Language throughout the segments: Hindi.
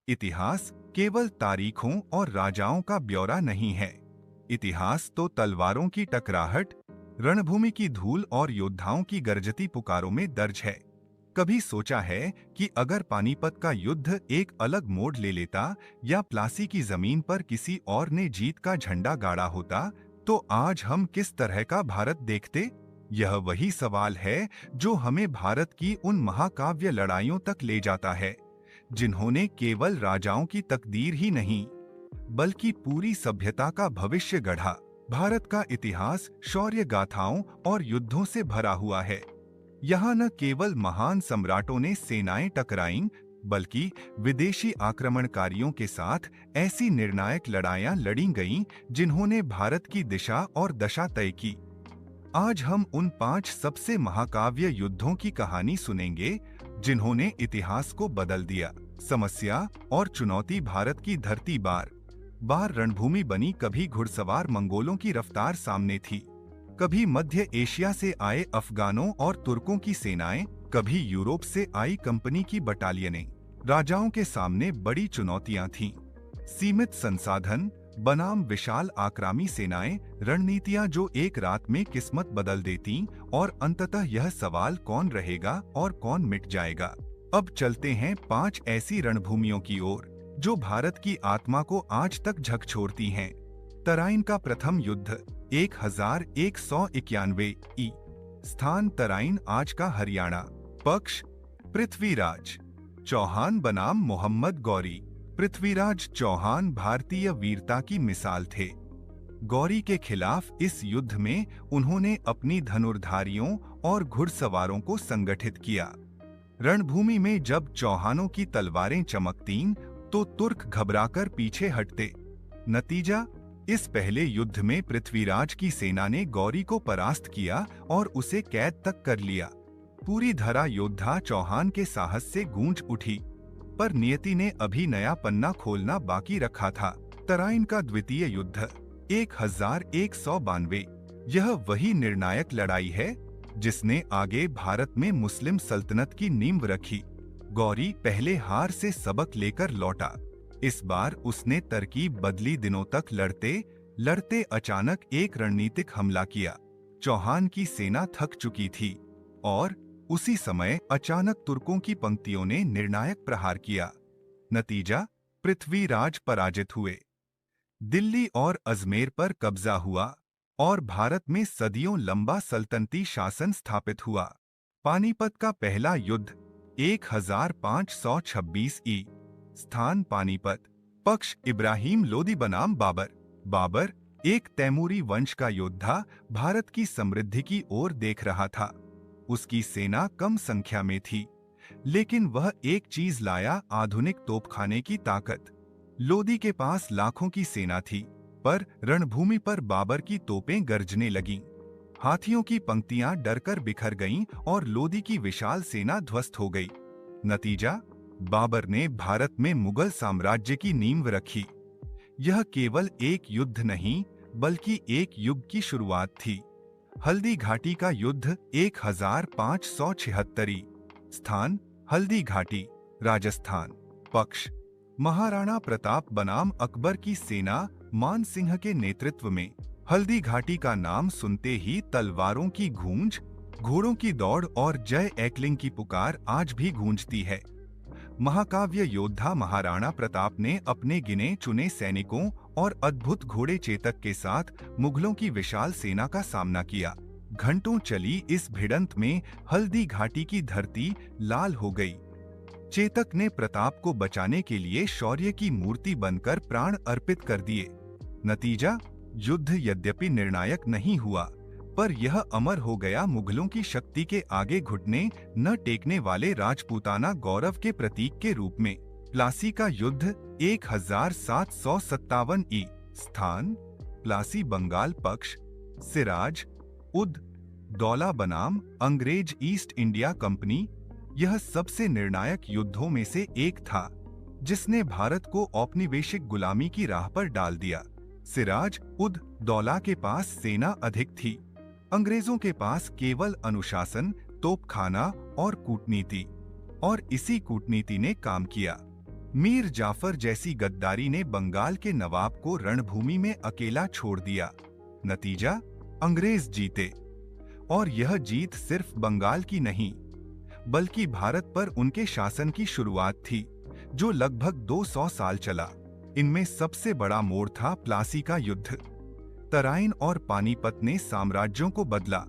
इतिहास केवल तारीखों और राजाओं का ब्यौरा नहीं है। इतिहास तो तलवारों की टकराहट, रणभूमि की धूल और योद्धाओं की गरजती पुकारों में दर्ज है। कभी सोचा है कि अगर पानीपत का युद्ध एक अलग मोड़ ले लेता या प्लासी की जमीन पर किसी और ने जीत का झंडा गाड़ा होता, तो आज हम किस तरह का भारत देखते? यह वही सवाल है जो हमें भारत की उन महाकाव्य लड़ाइयों तक ले जाता है, जिन्होंने केवल राजाओं की तकदीर ही नहीं, बल्कि पूरी सभ्यता का भविष्य गढ़ा। भारत का इतिहास शौर्य गाथाओं और युद्धों से भरा हुआ है। यहाँ न केवल महान सम्राटों ने सेनाएं टकराईं, बल्कि विदेशी आक्रमणकारियों के साथ ऐसी निर्णायक लड़ाइयां लड़ी गईं जिन्होंने भारत की दिशा और दशा तय की। आज हम उन 5 सबसे महाकाव्य युद्धों की कहानी सुनेंगे जिन्होंने इतिहास को बदल दिया। समस्या और चुनौती। भारत की धरती बार बार रणभूमि बनी। कभी घुड़सवार मंगोलों की रफ्तार सामने थी, कभी मध्य एशिया से आए अफगानों और तुर्कों की सेनाएं, कभी यूरोप से आई कंपनी की बटालियनें। राजाओं के सामने बड़ी चुनौतियां थीं। सीमित संसाधन बनाम विशाल आक्रामी सेनाएं, रणनीतियां जो एक रात में किस्मत बदल देती, और अंततः यह सवाल कौन रहेगा और कौन मिट जाएगा। अब चलते हैं 5 ऐसी रणभूमियों की ओर जो भारत की आत्मा को आज तक झकझोरती हैं। तराइन का प्रथम युद्ध 1191 ई। स्थान तराइन, आज का हरियाणा। पक्ष पृथ्वीराज चौहान बनाम मोहम्मद गौरी। पृथ्वीराज चौहान भारतीय वीरता की मिसाल थे। गौरी के खिलाफ इस युद्ध में उन्होंने अपनी धनुर्धारियों और घुड़सवारों को संगठित किया। रणभूमि में जब चौहानों की तलवारें चमकतीं, तो तुर्क घबराकर पीछे हटते। नतीजा, इस पहले युद्ध में पृथ्वीराज की सेना ने गौरी को परास्त किया और उसे कैद तक कर लिया। पूरी धरा योद्धा चौहान के साहस से गूंज उठी, पर नियति ने अभी नया पन्ना खोलना बाकी रखा था। तराइन का द्वितीय युद्ध 1192। यह वही निर्णायक लड़ाई है जिसने आगे भारत में मुस्लिम सल्तनत की नींव रखी। गौरी पहले हार से सबक लेकर लौटा। इस बार उसने तरकीब बदली। दिनों तक लड़ते लड़ते अचानक एक रणनीतिक हमला किया। चौहान की सेना थक चुकी थी और उसी समय अचानक तुर्कों की पंक्तियों ने निर्णायक प्रहार किया। नतीजा, पृथ्वीराज पराजित हुए। दिल्ली और अजमेर पर कब्जा हुआ और भारत में सदियों लंबा सल्तनती शासन स्थापित हुआ। पानीपत का पहला युद्ध 1526 ई। स्थान पानीपत। पक्ष इब्राहिम लोदी बनाम बाबर। बाबर एक तैमूरी वंश का योद्धा भारत की समृद्धि की ओर देख रहा था। उसकी सेना कम संख्या में थी, लेकिन वह एक चीज लाया, आधुनिक तोपखाने की ताकत। लोदी के पास लाखों की सेना थी, पर रणभूमि पर बाबर की तोपें गरजने लगीं। हाथियों की पंक्तियां डरकर बिखर गईं और लोदी की विशाल सेना ध्वस्त हो गई। नतीजा, बाबर ने भारत में मुगल साम्राज्य की नींव रखी। यह केवल एक युद्ध नहीं, बल्कि एक युग की शुरुआत थी। हल्दी घाटी का युद्ध 1576। स्थान हल्दी घाटी, राजस्थान। पक्ष महाराणा प्रताप बनाम अकबर की सेना मान सिंह के नेतृत्व में। हल्दी घाटी का नाम सुनते ही तलवारों की गूंज, घोड़ों की दौड़ और जय एकलिंग की पुकार आज भी गूंजती है। महाकाव्य योद्धा महाराणा प्रताप ने अपने गिने चुने सैनिकों और अद्भुत घोड़े चेतक के साथ मुगलों की विशाल सेना का सामना किया। घंटों चली इस भिड़ंत में हल्दी घाटी की धरती लाल हो गई। चेतक ने प्रताप को बचाने के लिए शौर्य की मूर्ति बनकर प्राण अर्पित कर दिए। नतीजा, युद्ध यद्यपि निर्णायक नहीं हुआ, पर यह अमर हो गया मुगलों की शक्ति के आगे घुटने न टेकने वाले राजपूताना गौरव के प्रतीक के रूप में। प्लासी का युद्ध 1757 ई। स्थान प्लासी, बंगाल। पक्ष सिराज उद दौला बनाम अंग्रेज ईस्ट इंडिया कंपनी। यह सबसे निर्णायक युद्धों में से एक था, जिसने भारत को औपनिवेशिक गुलामी की राह पर डाल दिया। सिराज उद दौला के पास सेना अधिक थी, अंग्रेजों के पास केवल अनुशासन, तोपखाना और कूटनीति, और इसी कूटनीति ने काम किया। मीर जाफर जैसी गद्दारी ने बंगाल के नवाब को रणभूमि में अकेला छोड़ दिया। नतीजा, अंग्रेज जीते। और यह जीत सिर्फ बंगाल की नहीं, बल्कि भारत पर उनके शासन की शुरुआत थी, जो लगभग 200 साल चला। इनमें सबसे बड़ा मोड़ था प्लासी का युद्ध। तराइन और पानीपत ने साम्राज्यों को बदला।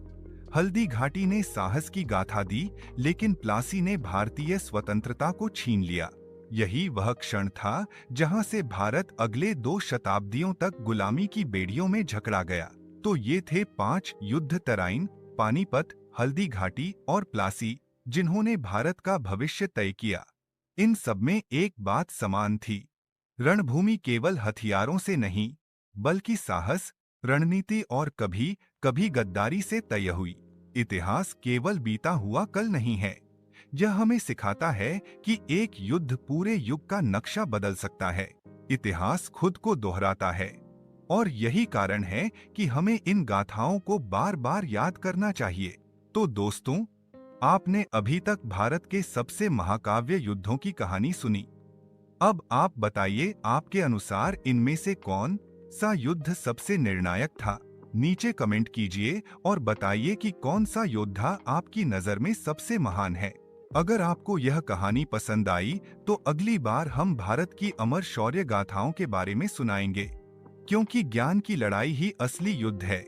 हल्दी घाटी ने साहस की गाथा दी, लेकिन प्लासी ने भारतीय स्वतंत्रता को छीन लिया। यही वह क्षण था जहां से भारत अगले 2 शताब्दियों तक गुलामी की बेड़ियों में जकड़ा गया। तो ये थे 5 युद्ध, तराइन, पानीपत, हल्दी घाटी और प्लासी, जिन्होंने भारत का भविष्य तय किया। इन सब में एक बात समान थी, रणभूमि केवल हथियारों से नहीं, बल्कि साहस, रणनीति और कभी कभी गद्दारी से तय हुई। इतिहास केवल बीता हुआ कल नहीं है, यह हमें सिखाता है कि एक युद्ध पूरे युग का नक्शा बदल सकता है। इतिहास खुद को दोहराता है, और यही कारण है कि हमें इन गाथाओं को बार बार याद करना चाहिए। तो दोस्तों, आपने अभी तक भारत के सबसे महाकाव्य युद्धों की कहानी सुनी। अब आप बताइए, आपके अनुसार इनमें से कौन सा युद्ध सबसे निर्णायक था? नीचे कमेंट कीजिए और बताइए कि कौन सा योद्धा आपकी नजर में सबसे महान है। अगर आपको यह कहानी पसंद आई, तो अगली बार हम भारत की अमर शौर्य गाथाओं के बारे में सुनाएंगे, क्योंकि ज्ञान की लड़ाई ही असली युद्ध है।